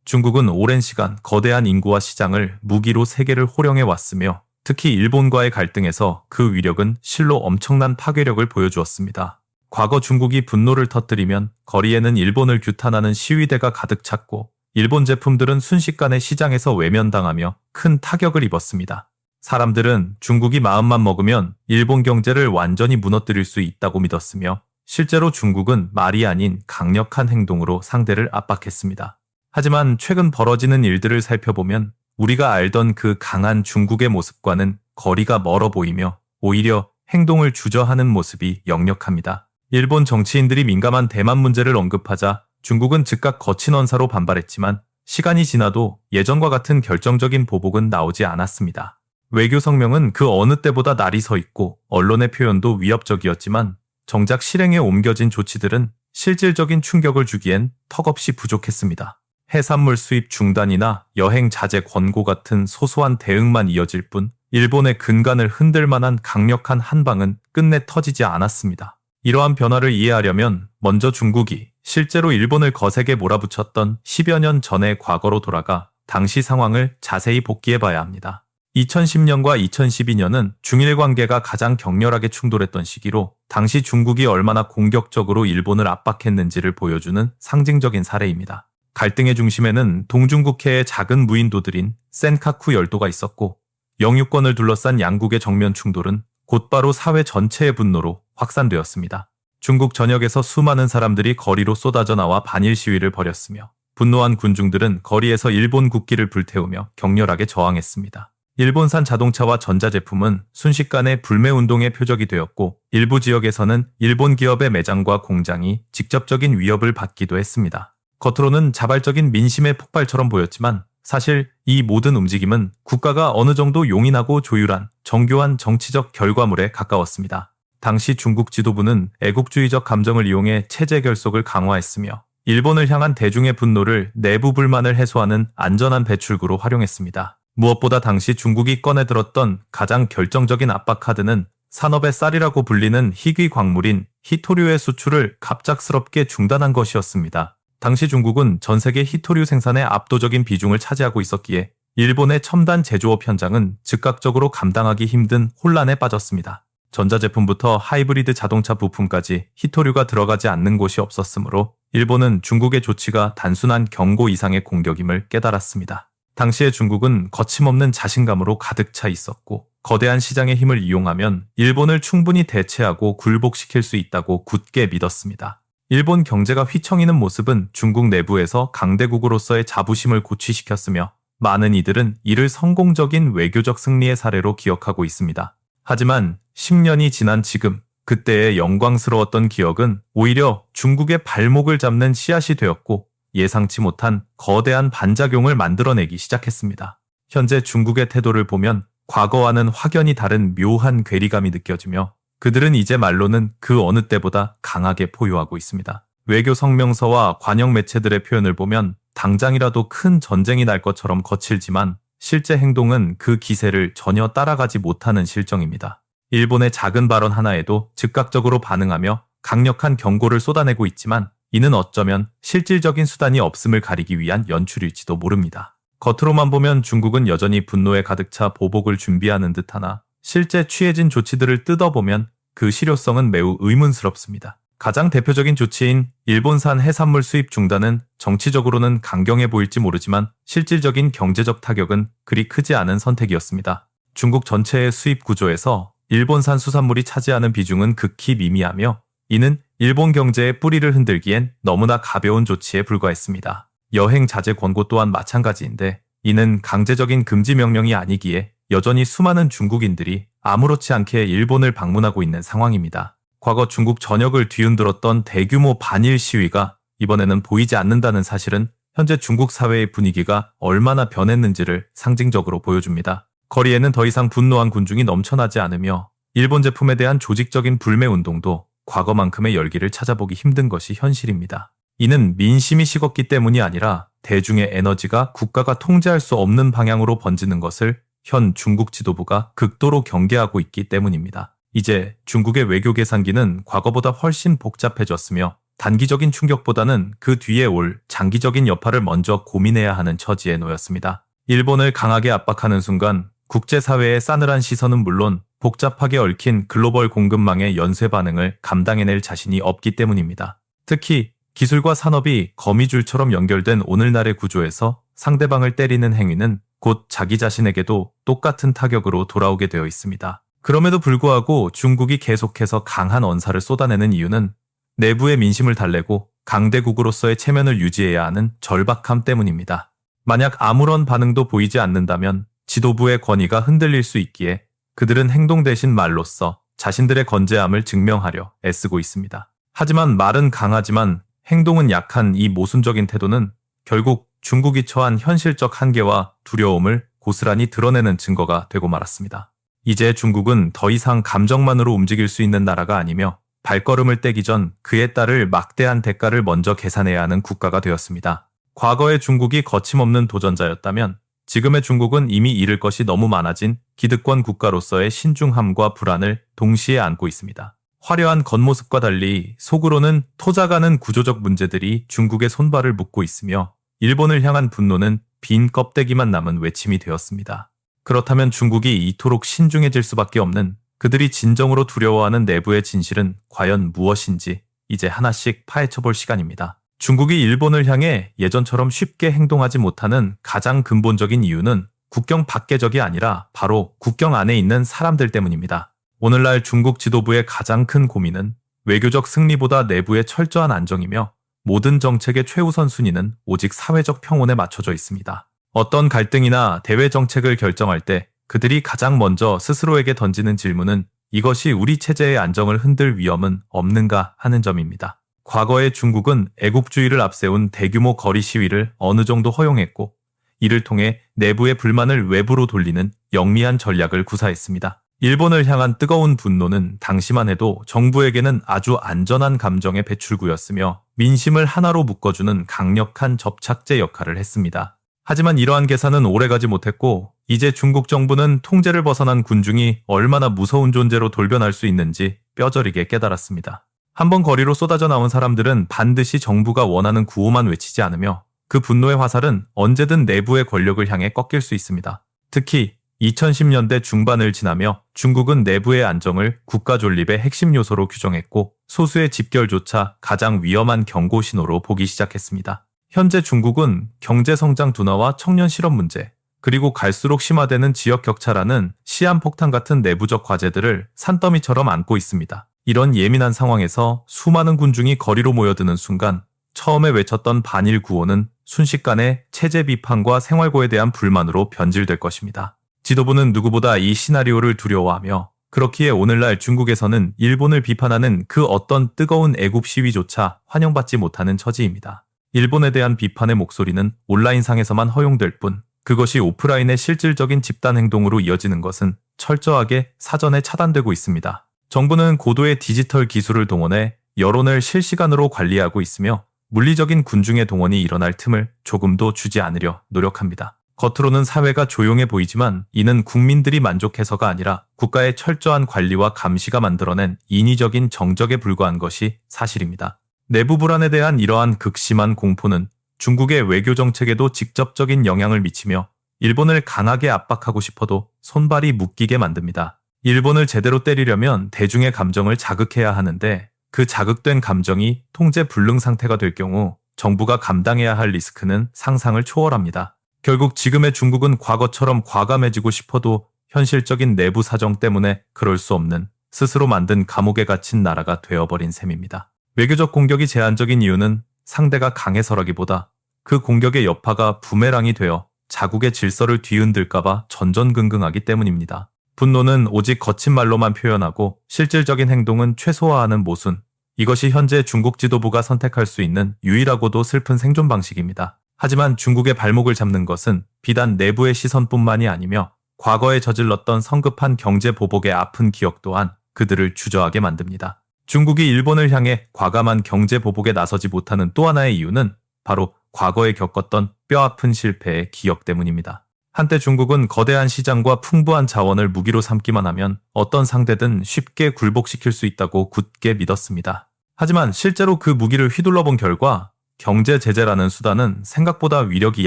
중국은 오랜 시간 거대한 인구와 시장을 무기로 세계를 호령해 왔으며 특히 일본과의 갈등에서 그 위력은 실로 엄청난 파괴력을 보여주었습니다. 과거 중국이 분노를 터뜨리면 거리에는 일본을 규탄하는 시위대가 가득 찼고 일본 제품들은 순식간에 시장에서 외면당하며 큰 타격을 입었습니다. 사람들은 중국이 마음만 먹으면 일본 경제를 완전히 무너뜨릴 수 있다고 믿었으며 실제로 중국은 말이 아닌 강력한 행동으로 상대를 압박했습니다. 하지만 최근 벌어지는 일들을 살펴보면 우리가 알던 그 강한 중국의 모습과는 거리가 멀어 보이며 오히려 행동을 주저하는 모습이 역력합니다. 일본 정치인들이 민감한 대만 문제를 언급하자 중국은 즉각 거친 언사로 반발했지만 시간이 지나도 예전과 같은 결정적인 보복은 나오지 않았습니다. 외교 성명은 그 어느 때보다 날이 서 있고 언론의 표현도 위협적이었지만 정작 실행에 옮겨진 조치들은 실질적인 충격을 주기엔 턱없이 부족했습니다. 해산물 수입 중단이나 여행 자제 권고 같은 소소한 대응만 이어질 뿐 일본의 근간을 흔들 만한 강력한 한방은 끝내 터지지 않았습니다. 이러한 변화를 이해하려면 먼저 중국이 실제로 일본을 거세게 몰아붙였던 10여 년 전의 과거로 돌아가 당시 상황을 자세히 복기해봐야 합니다. 2010년과 2012년은 중일 관계가 가장 격렬하게 충돌했던 시기로 당시 중국이 얼마나 공격적으로 일본을 압박했는지를 보여주는 상징적인 사례입니다. 갈등의 중심에는 동중국해의 작은 무인도들인 센카쿠 열도가 있었고 영유권을 둘러싼 양국의 정면 충돌은 곧바로 사회 전체의 분노로 확산되었습니다. 중국 전역에서 수많은 사람들이 거리로 쏟아져 나와 반일 시위를 벌였으며 분노한 군중들은 거리에서 일본 국기를 불태우며 격렬하게 저항했습니다. 일본산 자동차와 전자제품은 순식간에 불매운동의 표적이 되었고 일부 지역에서는 일본 기업의 매장과 공장이 직접적인 위협을 받기도 했습니다. 겉으로는 자발적인 민심의 폭발처럼 보였지만 사실 이 모든 움직임은 국가가 어느 정도 용인하고 조율한 정교한 정치적 결과물에 가까웠습니다. 당시 중국 지도부는 애국주의적 감정을 이용해 체제 결속을 강화했으며 일본을 향한 대중의 분노를 내부 불만을 해소하는 안전한 배출구로 활용했습니다. 무엇보다 당시 중국이 꺼내들었던 가장 결정적인 압박 카드는 산업의 쌀이라고 불리는 희귀 광물인 히토류의 수출을 갑작스럽게 중단한 것이었습니다. 당시 중국은 전 세계 히토류 생산의 압도적인 비중을 차지하고 있었기에 일본의 첨단 제조업 현장은 즉각적으로 감당하기 힘든 혼란에 빠졌습니다. 전자제품부터 하이브리드 자동차 부품까지 히토류가 들어가지 않는 곳이 없었으므로 일본은 중국의 조치가 단순한 경고 이상의 공격임을 깨달았습니다. 당시의 중국은 거침없는 자신감으로 가득 차 있었고 거대한 시장의 힘을 이용하면 일본을 충분히 대체하고 굴복시킬 수 있다고 굳게 믿었습니다. 일본 경제가 휘청이는 모습은 중국 내부에서 강대국으로서의 자부심을 고취시켰으며 많은 이들은 이를 성공적인 외교적 승리의 사례로 기억하고 있습니다. 하지만 10년이 지난 지금 그때의 영광스러웠던 기억은 오히려 중국의 발목을 잡는 씨앗이 되었고 예상치 못한 거대한 반작용을 만들어내기 시작했습니다. 현재 중국의 태도를 보면 과거와는 확연히 다른 묘한 괴리감이 느껴지며 그들은 이제 말로는 그 어느 때보다 강하게 포효하고 있습니다. 외교 성명서와 관영 매체들의 표현을 보면 당장이라도 큰 전쟁이 날 것처럼 거칠지만 실제 행동은 그 기세를 전혀 따라가지 못하는 실정입니다. 일본의 작은 발언 하나에도 즉각적으로 반응하며 강력한 경고를 쏟아내고 있지만 이는 어쩌면 실질적인 수단이 없음을 가리기 위한 연출일지도 모릅니다. 겉으로만 보면 중국은 여전히 분노에 가득 차 보복을 준비하는 듯하나 실제 취해진 조치들을 뜯어보면 그 실효성은 매우 의문스럽습니다. 가장 대표적인 조치인 일본산 해산물 수입 중단은 정치적으로는 강경해 보일지 모르지만 실질적인 경제적 타격은 그리 크지 않은 선택이었습니다. 중국 전체의 수입 구조에서 일본산 수산물이 차지하는 비중은 극히 미미하며 이는 일본 경제의 뿌리를 흔들기엔 너무나 가벼운 조치에 불과했습니다. 여행 자제 권고 또한 마찬가지인데 이는 강제적인 금지 명령이 아니기에 여전히 수많은 중국인들이 아무렇지 않게 일본을 방문하고 있는 상황입니다. 과거 중국 전역을 뒤흔들었던 대규모 반일 시위가 이번에는 보이지 않는다는 사실은 현재 중국 사회의 분위기가 얼마나 변했는지를 상징적으로 보여줍니다. 거리에는 더 이상 분노한 군중이 넘쳐나지 않으며 일본 제품에 대한 조직적인 불매 운동도 과거만큼의 열기를 찾아보기 힘든 것이 현실입니다. 이는 민심이 식었기 때문이 아니라 대중의 에너지가 국가가 통제할 수 없는 방향으로 번지는 것을 현 중국 지도부가 극도로 경계하고 있기 때문입니다. 이제 중국의 외교 계산기는 과거보다 훨씬 복잡해졌으며 단기적인 충격보다는 그 뒤에 올 장기적인 여파를 먼저 고민해야 하는 처지에 놓였습니다. 일본을 강하게 압박하는 순간 국제사회의 싸늘한 시선은 물론 복잡하게 얽힌 글로벌 공급망의 연쇄 반응을 감당해낼 자신이 없기 때문입니다. 특히 기술과 산업이 거미줄처럼 연결된 오늘날의 구조에서 상대방을 때리는 행위는 곧 자기 자신에게도 똑같은 타격으로 돌아오게 되어 있습니다. 그럼에도 불구하고 중국이 계속해서 강한 언사를 쏟아내는 이유는 내부의 민심을 달래고 강대국으로서의 체면을 유지해야 하는 절박함 때문입니다. 만약 아무런 반응도 보이지 않는다면 지도부의 권위가 흔들릴 수 있기에 그들은 행동 대신 말로써 자신들의 건재함을 증명하려 애쓰고 있습니다. 하지만 말은 강하지만 행동은 약한 이 모순적인 태도는 결국 중국이 처한 현실적 한계와 두려움을 고스란히 드러내는 증거가 되고 말았습니다. 이제 중국은 더 이상 감정만으로 움직일 수 있는 나라가 아니며 발걸음을 떼기 전 그에 따를 막대한 대가를 먼저 계산해야 하는 국가가 되었습니다. 과거의 중국이 거침없는 도전자였다면 지금의 중국은 이미 잃을 것이 너무 많아진 기득권 국가로서의 신중함과 불안을 동시에 안고 있습니다. 화려한 겉모습과 달리 속으로는 토작하는 구조적 문제들이 중국의 손발을 묶고 있으며 일본을 향한 분노는 빈 껍데기만 남은 외침이 되었습니다. 그렇다면 중국이 이토록 신중해질 수밖에 없는 그들이 진정으로 두려워하는 내부의 진실은 과연 무엇인지 이제 하나씩 파헤쳐볼 시간입니다. 중국이 일본을 향해 예전처럼 쉽게 행동하지 못하는 가장 근본적인 이유는 국경 밖의 적이 아니라 바로 국경 안에 있는 사람들 때문입니다. 오늘날 중국 지도부의 가장 큰 고민은 외교적 승리보다 내부의 철저한 안정이며 모든 정책의 최우선 순위는 오직 사회적 평온에 맞춰져 있습니다. 어떤 갈등이나 대외 정책을 결정할 때 그들이 가장 먼저 스스로에게 던지는 질문은 이것이 우리 체제의 안정을 흔들 위험은 없는가 하는 점입니다. 과거의 중국은 애국주의를 앞세운 대규모 거리 시위를 어느 정도 허용했고 이를 통해 내부의 불만을 외부로 돌리는 영리한 전략을 구사했습니다. 일본을 향한 뜨거운 분노는 당시만 해도 정부에게는 아주 안전한 감정의 배출구였으며 민심을 하나로 묶어주는 강력한 접착제 역할을 했습니다. 하지만 이러한 계산은 오래가지 못했고 이제 중국 정부는 통제를 벗어난 군중이 얼마나 무서운 존재로 돌변할 수 있는지 뼈저리게 깨달았습니다. 한번 거리로 쏟아져 나온 사람들은 반드시 정부가 원하는 구호만 외치지 않으며 그 분노의 화살은 언제든 내부의 권력을 향해 꺾일 수 있습니다. 특히 2010년대 중반을 지나며 중국은 내부의 안정을 국가 존립의 핵심 요소로 규정했고 소수의 집결조차 가장 위험한 경고 신호로 보기 시작했습니다. 현재 중국은 경제성장 둔화와 청년 실업 문제, 그리고 갈수록 심화되는 지역 격차라는 시한폭탄 같은 내부적 과제들을 산더미처럼 안고 있습니다. 이런 예민한 상황에서 수많은 군중이 거리로 모여드는 순간 처음에 외쳤던 반일 구호는 순식간에 체제 비판과 생활고에 대한 불만으로 변질될 것입니다. 지도부는 누구보다 이 시나리오를 두려워하며 그렇기에 오늘날 중국에서는 일본을 비판하는 그 어떤 뜨거운 애국 시위조차 환영받지 못하는 처지입니다. 일본에 대한 비판의 목소리는 온라인상에서만 허용될 뿐 그것이 오프라인의 실질적인 집단 행동으로 이어지는 것은 철저하게 사전에 차단되고 있습니다. 정부는 고도의 디지털 기술을 동원해 여론을 실시간으로 관리하고 있으며 물리적인 군중의 동원이 일어날 틈을 조금도 주지 않으려 노력합니다. 겉으로는 사회가 조용해 보이지만 이는 국민들이 만족해서가 아니라 국가의 철저한 관리와 감시가 만들어낸 인위적인 정적에 불과한 것이 사실입니다. 내부 불안에 대한 이러한 극심한 공포는 중국의 외교 정책에도 직접적인 영향을 미치며 일본을 강하게 압박하고 싶어도 손발이 묶이게 만듭니다. 일본을 제대로 때리려면 대중의 감정을 자극해야 하는데 그 자극된 감정이 통제 불능 상태가 될 경우 정부가 감당해야 할 리스크는 상상을 초월합니다. 결국 지금의 중국은 과거처럼 과감해지고 싶어도 현실적인 내부 사정 때문에 그럴 수 없는 스스로 만든 감옥에 갇힌 나라가 되어버린 셈입니다. 외교적 공격이 제한적인 이유는 상대가 강해서라기보다 그 공격의 여파가 부메랑이 되어 자국의 질서를 뒤흔들까봐 전전긍긍하기 때문입니다. 분노는 오직 거친 말로만 표현하고 실질적인 행동은 최소화하는 모순. 이것이 현재 중국 지도부가 선택할 수 있는 유일하고도 슬픈 생존 방식입니다. 하지만 중국의 발목을 잡는 것은 비단 내부의 시선뿐만이 아니며 과거에 저질렀던 성급한 경제 보복의 아픈 기억 또한 그들을 주저하게 만듭니다. 중국이 일본을 향해 과감한 경제 보복에 나서지 못하는 또 하나의 이유는 바로 과거에 겪었던 뼈아픈 실패의 기억 때문입니다. 한때 중국은 거대한 시장과 풍부한 자원을 무기로 삼기만 하면 어떤 상대든 쉽게 굴복시킬 수 있다고 굳게 믿었습니다. 하지만 실제로 그 무기를 휘둘러 본 결과 경제 제재라는 수단은 생각보다 위력이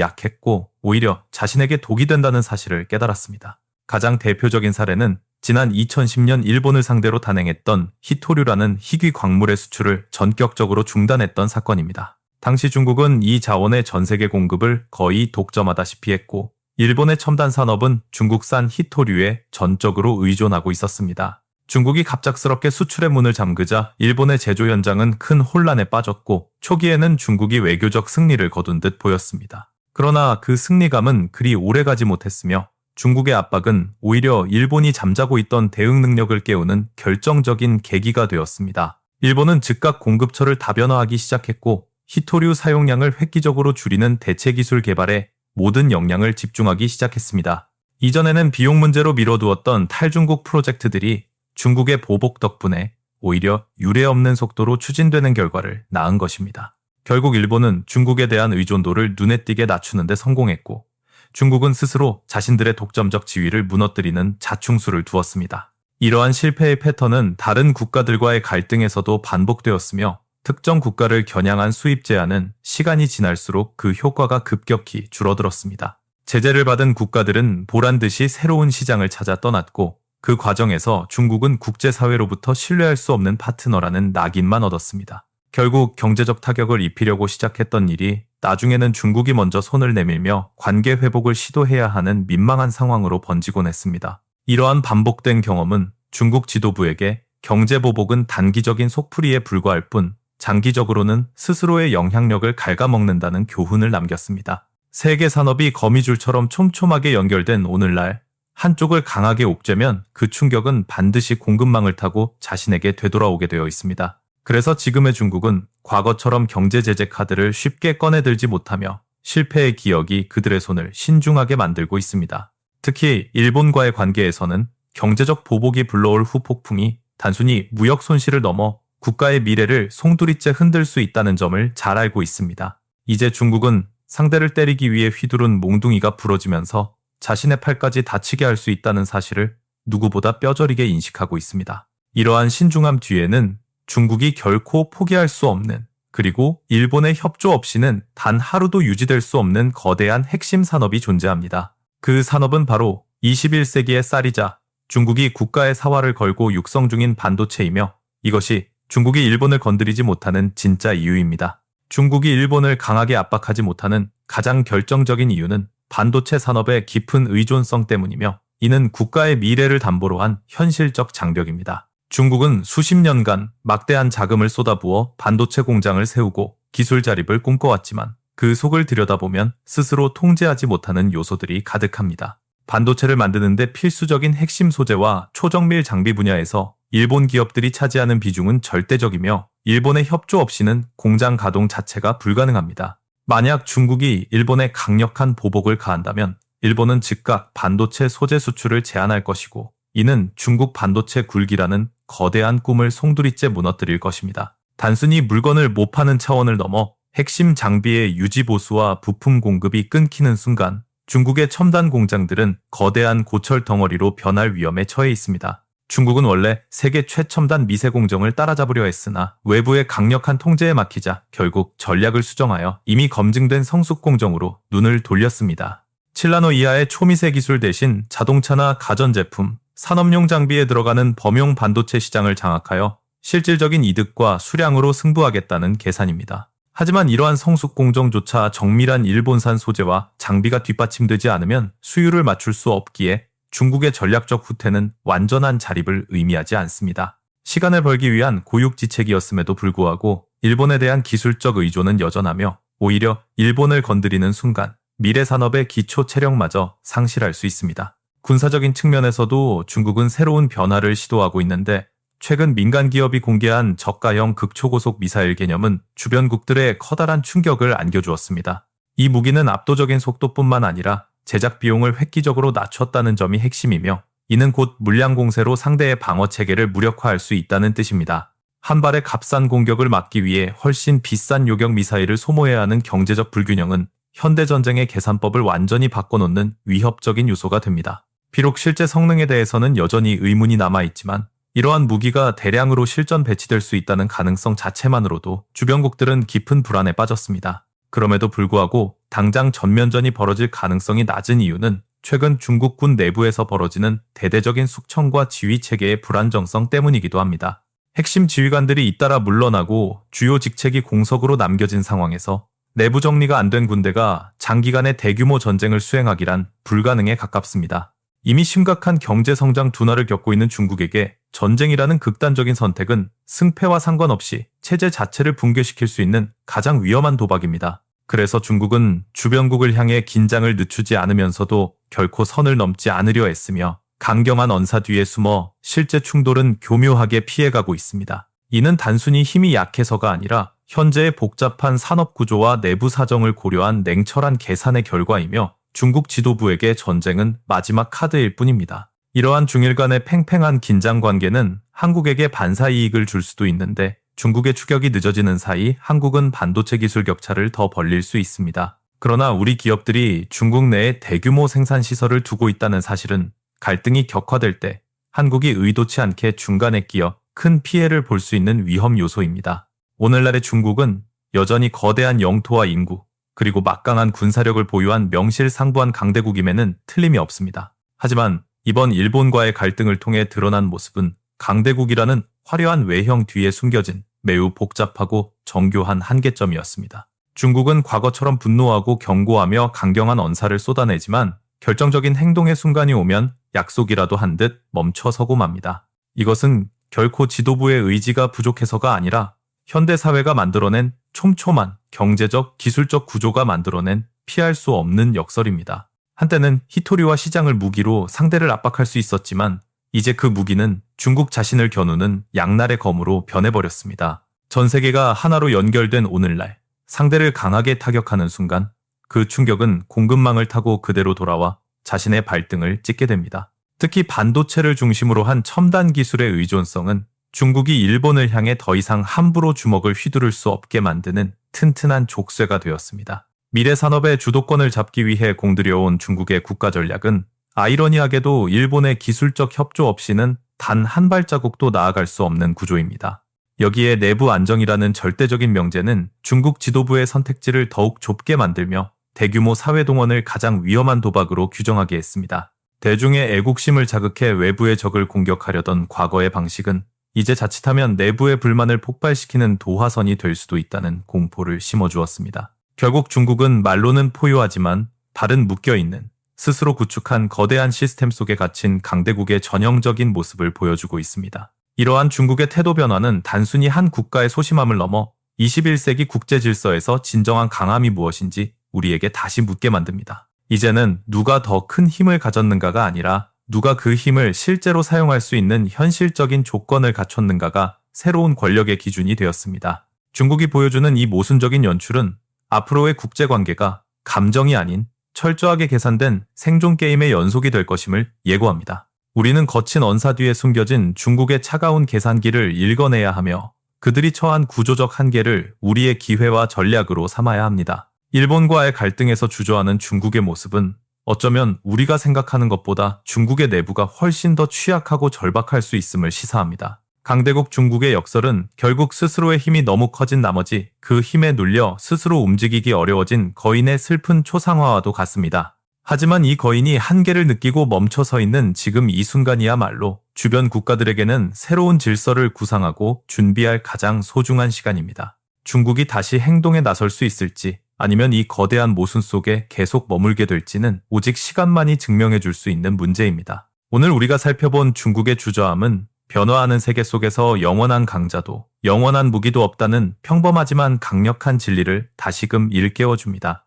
약했고 오히려 자신에게 독이 된다는 사실을 깨달았습니다. 가장 대표적인 사례는 지난 2010년 일본을 상대로 단행했던 히토류라는 희귀 광물의 수출을 전격적으로 중단했던 사건입니다. 당시 중국은 이 자원의 전 세계 공급을 거의 독점하다시피 했고 일본의 첨단 산업은 중국산 히토류에 전적으로 의존하고 있었습니다. 중국이 갑작스럽게 수출의 문을 잠그자 일본의 제조 현장은 큰 혼란에 빠졌고 초기에는 중국이 외교적 승리를 거둔 듯 보였습니다. 그러나 그 승리감은 그리 오래가지 못했으며 중국의 압박은 오히려 일본이 잠자고 있던 대응 능력을 깨우는 결정적인 계기가 되었습니다. 일본은 즉각 공급처를 다변화하기 시작했고 히토류 사용량을 획기적으로 줄이는 대체 기술 개발에 모든 역량을 집중하기 시작했습니다. 이전에는 비용 문제로 미뤄두었던 탈중국 프로젝트들이 중국의 보복 덕분에 오히려 유례없는 속도로 추진되는 결과를 낳은 것입니다. 결국 일본은 중국에 대한 의존도를 눈에 띄게 낮추는 데 성공했고 중국은 스스로 자신들의 독점적 지위를 무너뜨리는 자충수를 두었습니다. 이러한 실패의 패턴은 다른 국가들과의 갈등에서도 반복되었으며 특정 국가를 겨냥한 수입 제한은 시간이 지날수록 그 효과가 급격히 줄어들었습니다. 제재를 받은 국가들은 보란듯이 새로운 시장을 찾아 떠났고 그 과정에서 중국은 국제사회로부터 신뢰할 수 없는 파트너라는 낙인만 얻었습니다. 결국 경제적 타격을 입히려고 시작했던 일이 나중에는 중국이 먼저 손을 내밀며 관계 회복을 시도해야 하는 민망한 상황으로 번지곤 했습니다. 이러한 반복된 경험은 중국 지도부에게 경제보복은 단기적인 속풀이에 불과할 뿐 장기적으로는 스스로의 영향력을 갉아먹는다는 교훈을 남겼습니다. 세계 산업이 거미줄처럼 촘촘하게 연결된 오늘날 한쪽을 강하게 옥죄면 그 충격은 반드시 공급망을 타고 자신에게 되돌아오게 되어 있습니다. 그래서 지금의 중국은 과거처럼 경제 제재 카드를 쉽게 꺼내들지 못하며 실패의 기억이 그들의 손을 신중하게 만들고 있습니다. 특히 일본과의 관계에서는 경제적 보복이 불러올 후폭풍이 단순히 무역 손실을 넘어 국가의 미래를 송두리째 흔들 수 있다는 점을 잘 알고 있습니다. 이제 중국은 상대를 때리기 위해 휘두른 몽둥이가 부러지면서 자신의 팔까지 다치게 할 수 있다는 사실을 누구보다 뼈저리게 인식하고 있습니다. 이러한 신중함 뒤에는 중국이 결코 포기할 수 없는 그리고 일본의 협조 없이는 단 하루도 유지될 수 없는 거대한 핵심 산업이 존재합니다. 그 산업은 바로 21세기의 쌀이자 중국이 국가의 사활을 걸고 육성 중인 반도체이며 이것이 중국이 일본을 건드리지 못하는 진짜 이유입니다. 중국이 일본을 강하게 압박하지 못하는 가장 결정적인 이유는 반도체 산업의 깊은 의존성 때문이며 이는 국가의 미래를 담보로 한 현실적 장벽입니다. 중국은 수십 년간 막대한 자금을 쏟아부어 반도체 공장을 세우고 기술 자립을 꿈꿔왔지만 그 속을 들여다보면 스스로 통제하지 못하는 요소들이 가득합니다. 반도체를 만드는 데 필수적인 핵심 소재와 초정밀 장비 분야에서 일본 기업들이 차지하는 비중은 절대적이며 일본의 협조 없이는 공장 가동 자체가 불가능합니다. 만약 중국이 일본에 강력한 보복을 가한다면 일본은 즉각 반도체 소재 수출을 제한할 것이고 이는 중국 반도체 굴기라는 거대한 꿈을 송두리째 무너뜨릴 것입니다. 단순히 물건을 못 파는 차원을 넘어 핵심 장비의 유지 보수와 부품 공급이 끊기는 순간 중국의 첨단 공장들은 거대한 고철 덩어리로 변할 위험에 처해 있습니다. 중국은 원래 세계 최첨단 미세 공정을 따라잡으려 했으나 외부의 강력한 통제에 막히자 결국 전략을 수정하여 이미 검증된 성숙 공정으로 눈을 돌렸습니다. 7나노 이하의 초미세 기술 대신 자동차나 가전제품, 산업용 장비에 들어가는 범용 반도체 시장을 장악하여 실질적인 이득과 수량으로 승부하겠다는 계산입니다. 하지만 이러한 성숙 공정조차 정밀한 일본산 소재와 장비가 뒷받침되지 않으면 수율을 맞출 수 없기에 중국의 전략적 후퇴는 완전한 자립을 의미하지 않습니다. 시간을 벌기 위한 고육지책이었음에도 불구하고 일본에 대한 기술적 의존은 여전하며 오히려 일본을 건드리는 순간 미래 산업의 기초 체력마저 상실할 수 있습니다. 군사적인 측면에서도 중국은 새로운 변화를 시도하고 있는데 최근 민간 기업이 공개한 저가형 극초고속 미사일 개념은 주변국들의 커다란 충격을 안겨주었습니다. 이 무기는 압도적인 속도뿐만 아니라 제작 비용을 획기적으로 낮췄다는 점이 핵심이며 이는 곧 물량 공세로 상대의 방어 체계를 무력화할 수 있다는 뜻입니다. 한 발의 값싼 공격을 막기 위해 훨씬 비싼 요격 미사일을 소모해야 하는 경제적 불균형은 현대전쟁의 계산법을 완전히 바꿔놓는 위협적인 요소가 됩니다. 비록 실제 성능에 대해서는 여전히 의문이 남아있지만 이러한 무기가 대량으로 실전 배치될 수 있다는 가능성 자체만으로도 주변국들은 깊은 불안에 빠졌습니다. 그럼에도 불구하고 당장 전면전이 벌어질 가능성이 낮은 이유는 최근 중국군 내부에서 벌어지는 대대적인 숙청과 지휘체계의 불안정성 때문이기도 합니다. 핵심 지휘관들이 잇따라 물러나고 주요 직책이 공석으로 남겨진 상황에서 내부 정리가 안 된 군대가 장기간의 대규모 전쟁을 수행하기란 불가능에 가깝습니다. 이미 심각한 경제 성장 둔화를 겪고 있는 중국에게 전쟁이라는 극단적인 선택은 승패와 상관없이 체제 자체를 붕괴시킬 수 있는 가장 위험한 도박입니다. 그래서 중국은 주변국을 향해 긴장을 늦추지 않으면서도 결코 선을 넘지 않으려 애쓰며 강경한 언사 뒤에 숨어 실제 충돌은 교묘하게 피해가고 있습니다. 이는 단순히 힘이 약해서가 아니라 현재의 복잡한 산업 구조와 내부 사정을 고려한 냉철한 계산의 결과이며 중국 지도부에게 전쟁은 마지막 카드일 뿐입니다. 이러한 중일 간의 팽팽한 긴장 관계는 한국에게 반사 이익을 줄 수도 있는데 중국의 추격이 늦어지는 사이 한국은 반도체 기술 격차를 더 벌릴 수 있습니다. 그러나 우리 기업들이 중국 내에 대규모 생산 시설을 두고 있다는 사실은 갈등이 격화될 때 한국이 의도치 않게 중간에 끼어 큰 피해를 볼 수 있는 위험 요소입니다. 오늘날의 중국은 여전히 거대한 영토와 인구, 그리고 막강한 군사력을 보유한 명실상부한 강대국임에는 틀림이 없습니다. 하지만 이번 일본과의 갈등을 통해 드러난 모습은 강대국이라는 화려한 외형 뒤에 숨겨진 매우 복잡하고 정교한 한계점이었습니다. 중국은 과거처럼 분노하고 경고하며 강경한 언사를 쏟아내지만 결정적인 행동의 순간이 오면 약속이라도 한 듯 멈춰서고 맙니다. 이것은 결코 지도부의 의지가 부족해서가 아니라 현대사회가 만들어낸 촘촘한 경제적, 기술적 구조가 만들어낸 피할 수 없는 역설입니다. 한때는 히토리와 시장을 무기로 상대를 압박할 수 있었지만 이제 그 무기는 중국 자신을 겨누는 양날의 검으로 변해버렸습니다. 전 세계가 하나로 연결된 오늘날, 상대를 강하게 타격하는 순간 그 충격은 공급망을 타고 그대로 돌아와 자신의 발등을 찍게 됩니다. 특히 반도체를 중심으로 한 첨단 기술의 의존성은 중국이 일본을 향해 더 이상 함부로 주먹을 휘두를 수 없게 만드는 튼튼한 족쇄가 되었습니다. 미래 산업의 주도권을 잡기 위해 공들여온 중국의 국가 전략은 아이러니하게도 일본의 기술적 협조 없이는 단 한 발자국도 나아갈 수 없는 구조입니다. 여기에 내부 안정이라는 절대적인 명제는 중국 지도부의 선택지를 더욱 좁게 만들며 대규모 사회동원을 가장 위험한 도박으로 규정하게 했습니다. 대중의 애국심을 자극해 외부의 적을 공격하려던 과거의 방식은 이제 자칫하면 내부의 불만을 폭발시키는 도화선이 될 수도 있다는 공포를 심어주었습니다. 결국 중국은 말로는 포효하지만 발은 묶여있는 스스로 구축한 거대한 시스템 속에 갇힌 강대국의 전형적인 모습을 보여주고 있습니다. 이러한 중국의 태도 변화는 단순히 한 국가의 소심함을 넘어 21세기 국제 질서에서 진정한 강함이 무엇인지 우리에게 다시 묻게 만듭니다. 이제는 누가 더 큰 힘을 가졌는가가 아니라 누가 그 힘을 실제로 사용할 수 있는 현실적인 조건을 갖췄는가가 새로운 권력의 기준이 되었습니다. 중국이 보여주는 이 모순적인 연출은 앞으로의 국제관계가 감정이 아닌 철저하게 계산된 생존 게임의 연속이 될 것임을 예고합니다. 우리는 거친 언사 뒤에 숨겨진 중국의 차가운 계산기를 읽어내야 하며 그들이 처한 구조적 한계를 우리의 기회와 전략으로 삼아야 합니다. 일본과의 갈등에서 주저하는 중국의 모습은 어쩌면 우리가 생각하는 것보다 중국의 내부가 훨씬 더 취약하고 절박할 수 있음을 시사합니다. 강대국 중국의 역설은 결국 스스로의 힘이 너무 커진 나머지 그 힘에 눌려 스스로 움직이기 어려워진 거인의 슬픈 초상화와도 같습니다. 하지만 이 거인이 한계를 느끼고 멈춰 서 있는 지금 이 순간이야말로 주변 국가들에게는 새로운 질서를 구상하고 준비할 가장 소중한 시간입니다. 중국이 다시 행동에 나설 수 있을지 아니면 이 거대한 모순 속에 계속 머물게 될지는 오직 시간만이 증명해 줄 수 있는 문제입니다. 오늘 우리가 살펴본 중국의 주저함은 변화하는 세계 속에서 영원한 강자도 영원한 무기도 없다는 평범하지만 강력한 진리를 다시금 일깨워줍니다.